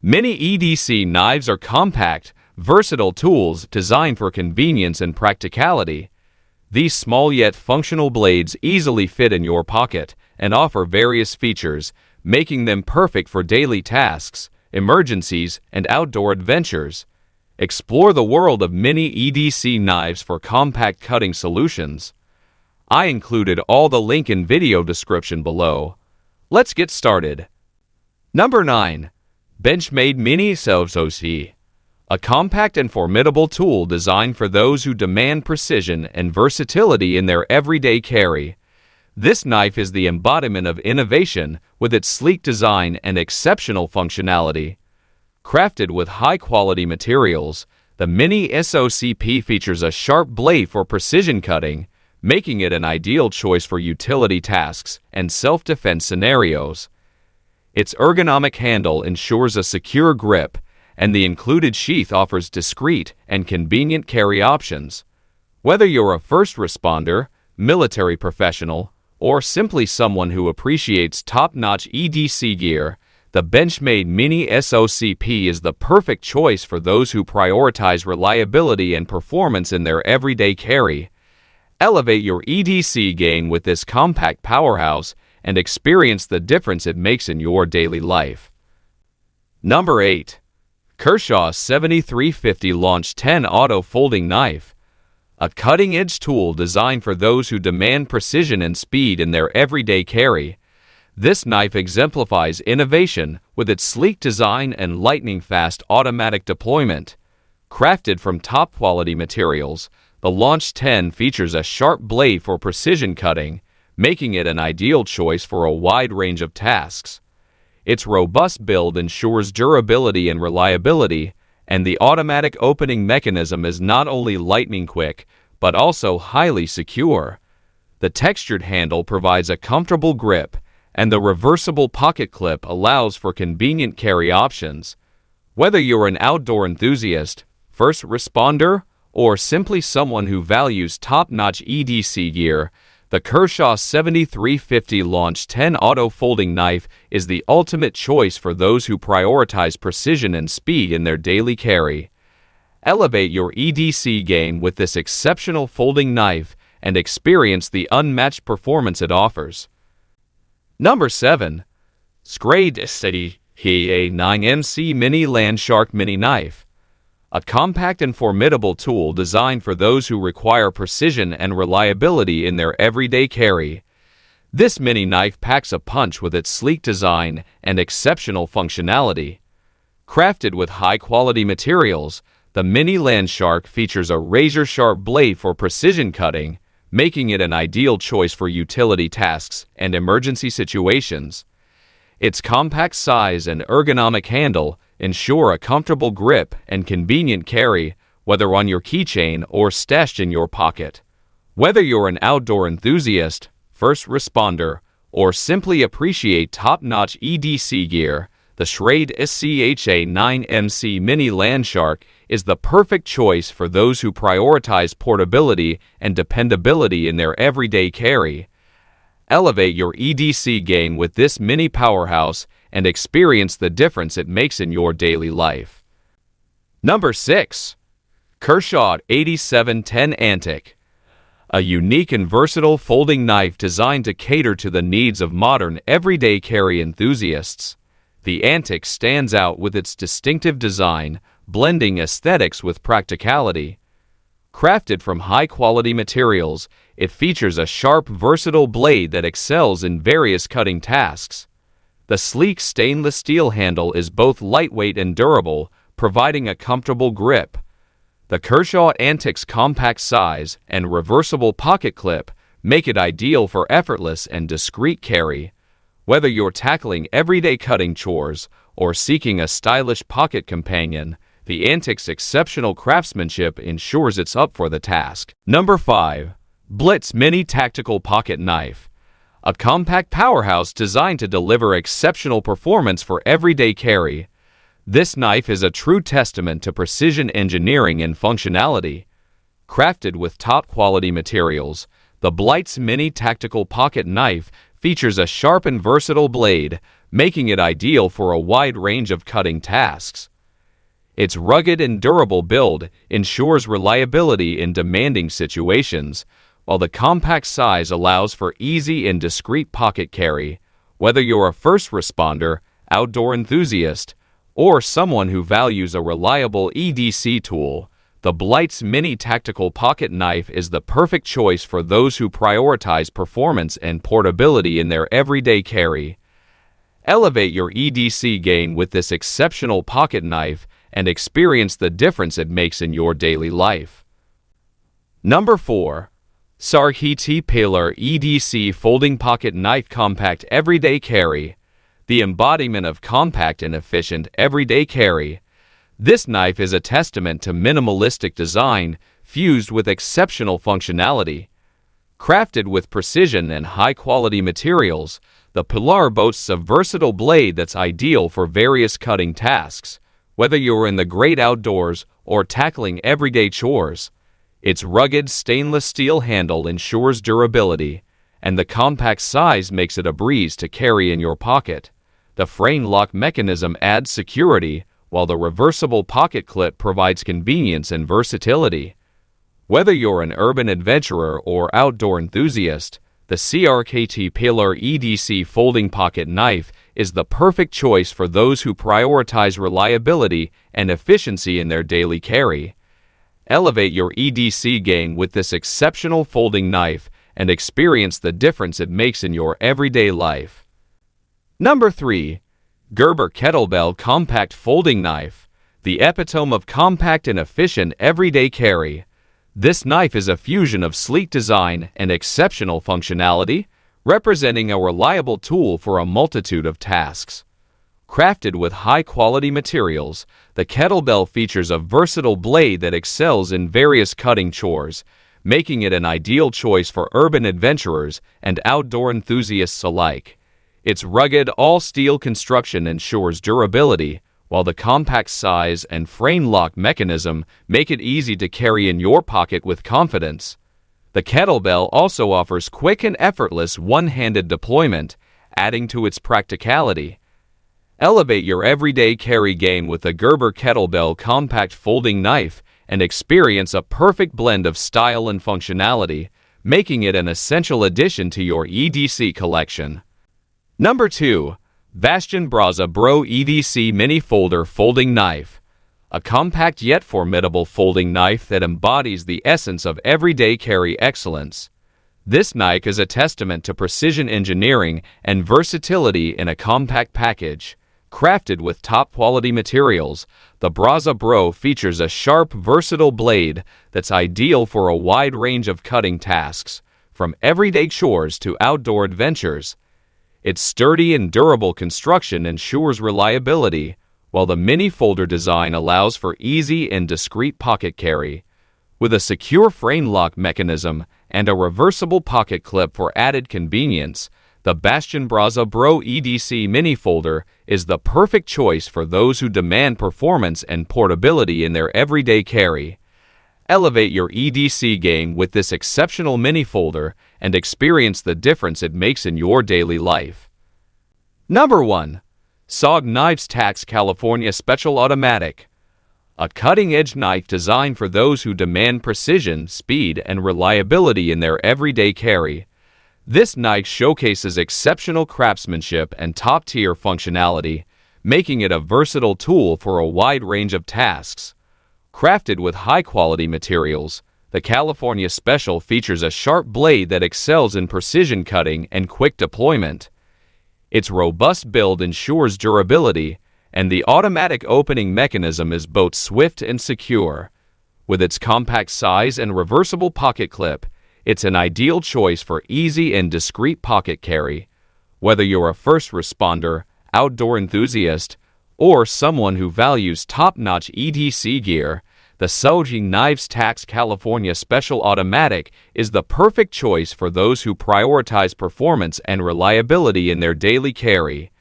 Mini EDC knives are compact, versatile tools designed for convenience and practicality. These small yet functional blades easily fit in your pocket and offer various features, making them perfect for daily tasks, emergencies, and outdoor adventures. Explore the world of mini EDC knives for compact cutting solutions. I included all the link in video description below. Let's get started. Number 9. Benchmade Mini SOCP. A compact and formidable tool designed for those who demand precision and versatility in their everyday carry. This knife is the embodiment of innovation with its sleek design and exceptional functionality. Crafted with high-quality materials, the Mini SOCP features a sharp blade for precision cutting, making it an ideal choice for utility tasks and self-defense scenarios. Its ergonomic handle ensures a secure grip, and the included sheath offers discreet and convenient carry options. Whether you're a first responder, military professional, or simply someone who appreciates top-notch EDC gear, the Benchmade Mini SOCP is the perfect choice for those who prioritize reliability and performance in their everyday carry. Elevate your EDC game with this compact powerhouse and experience the difference it makes in your daily life. Number 8. Kershaw 7350 Launch 10 Auto Folding Knife. A cutting-edge tool designed for those who demand precision and speed in their everyday carry. This knife exemplifies innovation with its sleek design and lightning-fast automatic deployment. Crafted from top-quality materials, the Launch 10 features a sharp blade for precision cutting, making it an ideal choice for a wide range of tasks. Its robust build ensures durability and reliability, and the automatic opening mechanism is not only lightning-quick, but also highly secure. The textured handle provides a comfortable grip, and the reversible pocket clip allows for convenient carry options. Whether you're an outdoor enthusiast, first responder, or simply someone who values top-notch EDC gear, the Kershaw 7350 Launch 10 Auto Folding Knife is the ultimate choice for those who prioritize precision and speed in their daily carry. Elevate your EDC game with this exceptional folding knife and experience the unmatched performance it offers. Number 7. Schrade SOCP 9MC Mini Landshark Mini Knife. A compact and formidable tool designed for those who require precision and reliability in their everyday carry. This mini knife packs a punch with its sleek design and exceptional functionality. Crafted with high-quality materials, the Mini Landshark features a razor-sharp blade for precision cutting, making it an ideal choice for utility tasks and emergency situations. Its compact size and ergonomic handle ensure a comfortable grip and convenient carry, whether on your keychain or stashed in your pocket. Whether you're an outdoor enthusiast, first responder, or simply appreciate top-notch EDC gear, the Schrade SOCP 9MC Mini Landshark is the perfect choice for those who prioritize portability and dependability in their everyday carry. Elevate your EDC game with this mini powerhouse and experience the difference it makes in your daily life. Number 6. Kershaw 8710 Antic. A unique and versatile folding knife designed to cater to the needs of modern everyday carry enthusiasts. The Antic stands out with its distinctive design, blending aesthetics with practicality. Crafted from high-quality materials, it features a sharp, versatile blade that excels in various cutting tasks. The sleek stainless steel handle is both lightweight and durable, providing a comfortable grip. The Kershaw Antic's compact size and reversible pocket clip make it ideal for effortless and discreet carry. Whether you're tackling everyday cutting chores or seeking a stylish pocket companion, the Antic's exceptional craftsmanship ensures it's up for the task. Number 5. BLITZ Mini Tactical Pocket Knife. A compact powerhouse designed to deliver exceptional performance for everyday carry. This knife is a true testament to precision engineering and functionality. Crafted with top-quality materials, the BLITZ Mini Tactical Pocket Knife features a sharp and versatile blade, making it ideal for a wide range of cutting tasks. Its rugged and durable build ensures reliability in demanding situations, while the compact size allows for easy and discreet pocket carry. Whether you're a first responder, outdoor enthusiast, or someone who values a reliable EDC tool, the BLITZ Mini Tactical Pocket Knife is the perfect choice for those who prioritize performance and portability in their everyday carry. Elevate your EDC game with this exceptional pocket knife and experience the difference it makes in your daily life. Number 4. CRKT Pilar EDC Folding Pocket Knife Compact Everyday Carry. The embodiment of compact and efficient everyday carry. This knife is a testament to minimalistic design fused with exceptional functionality. Crafted with precision and high-quality materials, the Pilar boasts a versatile blade that's ideal for various cutting tasks, whether you're in the great outdoors or tackling everyday chores. Its rugged stainless steel handle ensures durability, and the compact size makes it a breeze to carry in your pocket. The frame lock mechanism adds security, while the reversible pocket clip provides convenience and versatility. Whether you're an urban adventurer or outdoor enthusiast, the CRKT Pilar EDC Folding Pocket Knife is the perfect choice for those who prioritize reliability and efficiency in their daily carry. Elevate your EDC game with this exceptional folding knife and experience the difference it makes in your everyday life. Number 3. Gerber Kettlebell Compact Folding Knife. The epitome of compact and efficient everyday carry. This knife is a fusion of sleek design and exceptional functionality, representing a reliable tool for a multitude of tasks. Crafted with high-quality materials, the kettlebell features a versatile blade that excels in various cutting chores, making it an ideal choice for urban adventurers and outdoor enthusiasts alike. Its rugged, all-steel construction ensures durability, while the compact size and frame lock mechanism make it easy to carry in your pocket with confidence. The kettlebell also offers quick and effortless one-handed deployment, adding to its practicality. Elevate your everyday carry game with the Gerber Kettlebell Compact Folding Knife and experience a perfect blend of style and functionality, making it an essential addition to your EDC collection. Number 2. Bastion Braza Bro EDC Mini Folder Folding Knife. A compact yet formidable folding knife that embodies the essence of everyday carry excellence. This knife is a testament to precision engineering and versatility in a compact package. Crafted with top-quality materials, the Braza Bro features a sharp, versatile blade that's ideal for a wide range of cutting tasks, from everyday chores to outdoor adventures. Its sturdy and durable construction ensures reliability, while the mini folder design allows for easy and discreet pocket carry. With a secure frame lock mechanism and a reversible pocket clip for added convenience, the Bastion Braza Bro EDC Mini Folder is the perfect choice for those who demand performance and portability in their everyday carry. Elevate your EDC game with this exceptional mini folder and experience the difference it makes in your daily life. Number 1. SOCP Knives Tax California Special Automatic. A cutting-edge knife designed for those who demand precision, speed, and reliability in their everyday carry. This knife showcases exceptional craftsmanship and top-tier functionality, making it a versatile tool for a wide range of tasks. Crafted with high-quality materials, the California Special features a sharp blade that excels in precision cutting and quick deployment. Its robust build ensures durability, and the automatic opening mechanism is both swift and secure. With its compact size and reversible pocket clip, it's an ideal choice for easy and discreet pocket carry. Whether you're a first responder, outdoor enthusiast, or someone who values top-notch EDC gear, the SOCP Knives Tax California Special Automatic is the perfect choice for those who prioritize performance and reliability in their daily carry.